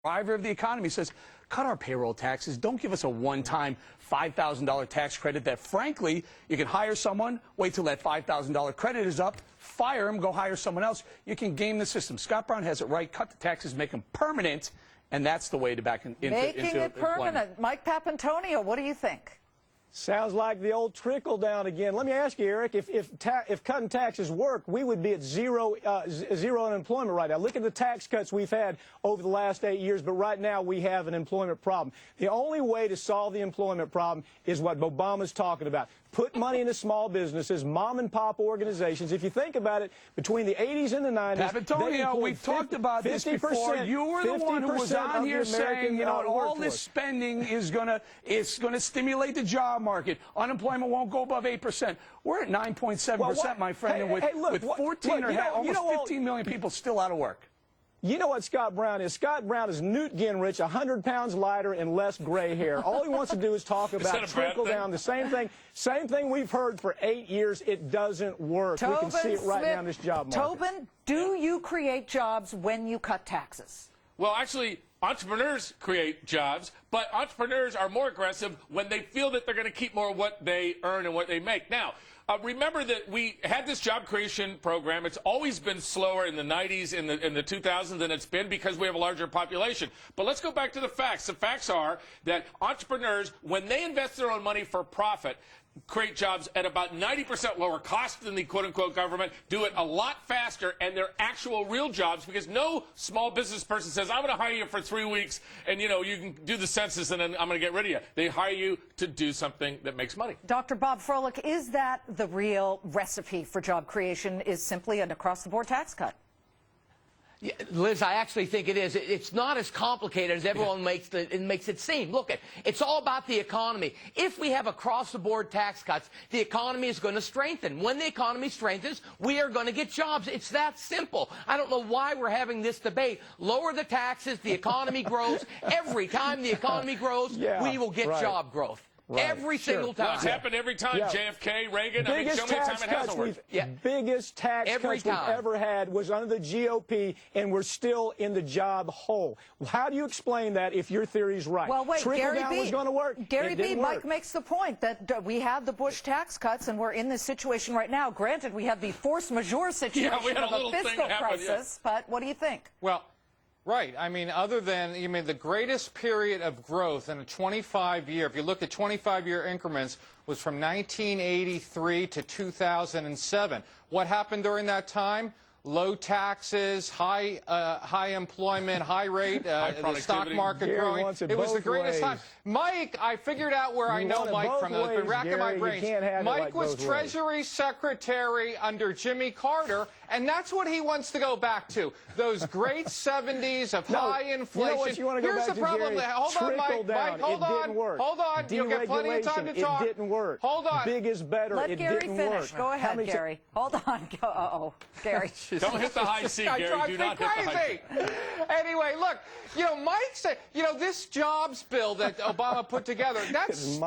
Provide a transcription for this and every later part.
driver of the economy says, cut our payroll taxes. Don't give us a one-time $5,000 tax credit that, frankly, you can hire someone, wait till that $5,000 credit is up, fire them, go hire someone else. You can game the system. Scott Brown has it right. Cut the taxes, make them permanent, and that's the way to back into Making it permanent. employment. Mike Papantonio, what do you think? Sounds like the old trickle down again. Let me ask you, Eric, if cutting taxes worked, we would be at zero unemployment right now. Look at the tax cuts we've had over the last 8 years, but right now we have an employment problem. The only way to solve the employment problem is what Obama's talking about. Put money into small businesses, mom and pop organizations. If you think about it, between the 80s and the 90s, Papantonio, we talked about this before. You were the one who was on here saying, you know, all this spending is going to stimulate the job market. Unemployment won't go above 8%. We're at 9.7%, my friend, and with 15 million people still out of work. You know what Scott Brown is? Scott Brown is Newt Gingrich, 100 pounds lighter and less gray hair. All he wants to do is talk about trickle down. The same thing we've heard for 8 years. It doesn't work. We can see it right now in this job market. Tobin, do you create jobs when you cut taxes? Well, actually, entrepreneurs create jobs, but entrepreneurs are more aggressive when they feel that they're going to keep more of what they earn and what they make. Now, remember that we had this job creation program. It's always been slower in the 90s, in the 2000s than it's been because we have a larger population. But let's go back to the facts. The facts are that entrepreneurs, when they invest their own money for profit, create jobs at about 90% lower cost than the quote-unquote government, do it a lot faster, and they're actual real jobs because no small business person says, I'm going to hire you for 3 weeks and, you know, you can do the census and then I'm going to get rid of you. They hire you to do something that makes money. Dr. Bob Froelich, is that the real recipe for job creation, is simply an across-the-board tax cut? Yeah, Liz, I actually think it is. It's not as complicated as everyone makes it seem. Look, it's all about the economy. If we have across-the-board tax cuts, the economy is going to strengthen. When the economy strengthens, we are going to get jobs. It's that simple. I don't know why we're having this debate. Lower the taxes, the economy grows. Every time the economy grows, we will get job growth. Right. Every single time. Well, it's happened every time. JFK, Reagan. I mean, show me a time it hasn't worked. Biggest tax cuts we've ever had was under the GOP, and we're still in the job hole. How do you explain that if your theory is right? Well, wait, Gary B. was going to work. Gary B. Mike makes the point that we had the Bush tax cuts, and we're in this situation right now. Granted, we have the force majeure situation of a fiscal crisis, but what do you think? Well, right. I mean, other than, the greatest period of growth in a 25-year, if you look at 25-year increments, was from 1983 to 2007. What happened during that time? Low taxes, high employment, high rate, the stock market growing. It was the greatest time. Mike, I figured out where I know Mike from. I've been racking my brains. Mike was Treasury Secretary under Jimmy Carter, and that's what he wants to go back to. Those great 70s of high inflation. Here's the problem. Hold on, Mike. Mike, hold on. Hold on. You'll get plenty of time to talk. It didn't work. Hold on. Big is better. Let Gary finish. Go ahead, Gary. Hold on. Uh-oh. Gary. Don't hit the high C, Gary. Do not hit the high C. Anyway, look, Mike said, this jobs bill that Obama put together, that's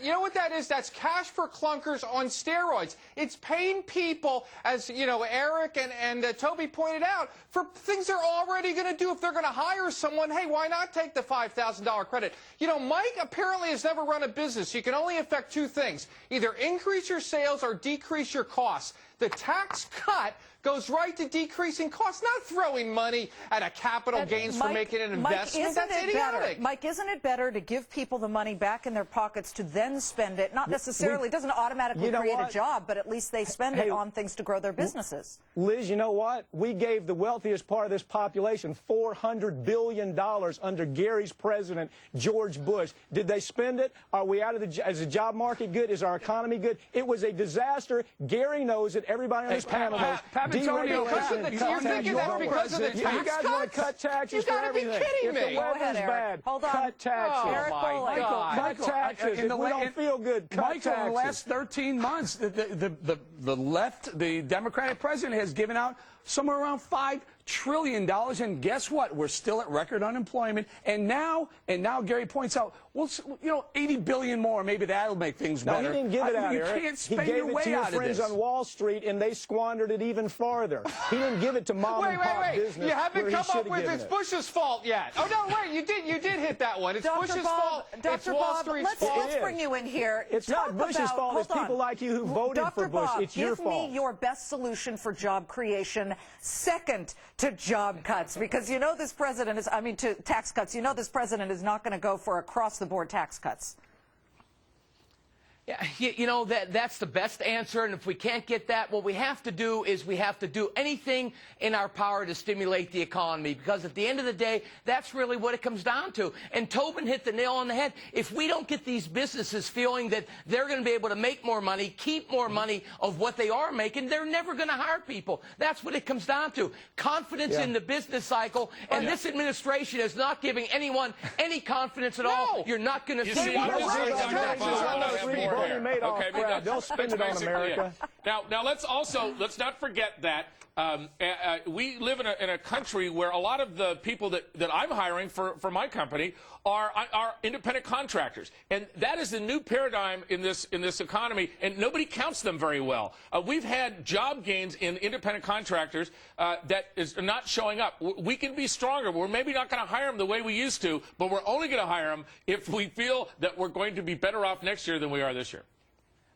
you know what that is? That's cash for clunkers on steroids. It's paying people, as, Eric and Toby pointed out, for things they're already going to do. If they're going to hire someone, hey, why not take the $5,000 credit? Mike apparently has never run a business. You can only affect two things, either increase your sales or decrease your costs. The tax cut goes right to decreasing costs, not throwing money at a capital gains for making an investment. That's idiotic. Mike, isn't it better to give people the money back in their pockets to then spend it? Not necessarily, it doesn't automatically create a job, but at least they spend it on things to grow their businesses. Liz, you know what? We gave the wealthiest part of this population $400 billion under Gary's president, George Bush. Did they spend it? Are we out of is the job market good? Is our economy good? It was a disaster. Gary knows it. Everybody on this panel knows. You're thinking that's because of the tax cuts? You guys want to cut taxes for everything. You got to be kidding me. If the weather's bad, hold on. cut taxes. Eric Cut taxes. If we don't feel good, cut taxes. In the last 13 months, the left, the Democratic president has given out somewhere around $5 trillion. And guess what? We're still at record unemployment. And now Gary points out, well, you know, 80 billion more. Maybe that'll make things better. No, he didn't give it out, You Eric. can't He spend gave your it way to your out of friends this. on Wall Street, and they squandered it even farther. He didn't give it to mom and pop business. You haven't where he come should up have with given it's it. Bush's fault yet. Oh no, wait, you did hit that one. It's Dr. Bush's Bob, fault. It's Dr. Wall Bob, Street's fault. let's bring you in here. It's Talk not Bush's about- fault. It's hold on. people like you who voted Dr. for Bush. Bob, It's your fault. Give me your best solution for job creation, second to job cuts, because you know this president is, to tax cuts. You know this president is not going to go for across-the-board tax cuts. Yeah, you know, that's the best answer, and if we can't get that, what we have to do is we have to do anything in our power to stimulate the economy, because at the end of the day, that's really what it comes down to. And Tobin hit the nail on the head. If we don't get these businesses feeling that they're going to be able to make more money, keep more money of what they are making, they're never going to hire people. That's what it comes down to. Confidence in the business cycle, and this administration is not giving anyone any confidence at all. You're not going to You see see, what I'm just we're saying, doing. Bernie Madoff Okay, crowd. They'll spend it on basically America. it. Now let's not forget that we live in a country where a lot of the people that I'm hiring for my company are independent contractors, and that is the new paradigm in this economy, and nobody counts them very well. We've had job gains in independent contractors that is not showing up. We can be stronger. We're maybe not going to hire them the way we used to, but we're only going to hire them if we feel that we're going to be better off next year than we are this year.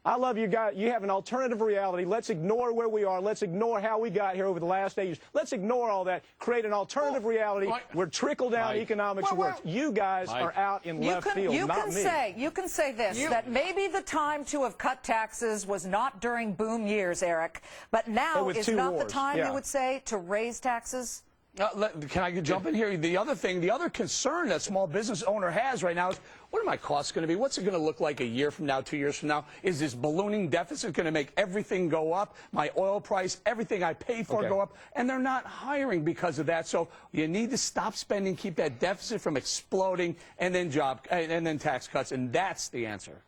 I love you guys. You have an alternative reality. Let's ignore where we are. Let's ignore how we got here over the last 8 years. Let's ignore all that. Create an alternative reality where trickle-down economics works. You guys are out in left field, not me. You can say this, that maybe the time to have cut taxes was not during boom years, Eric, but now is not the time, you would say, to raise taxes? Can I jump in here? The other concern that small business owner has right now is, what are my costs going to be? What's it going to look like a year from now, 2 years from now? Is this ballooning deficit going to make everything go up? My oil price, everything I pay for go up? And they're not hiring because of that. So you need to stop spending, keep that deficit from exploding, and then tax cuts, and that's the answer.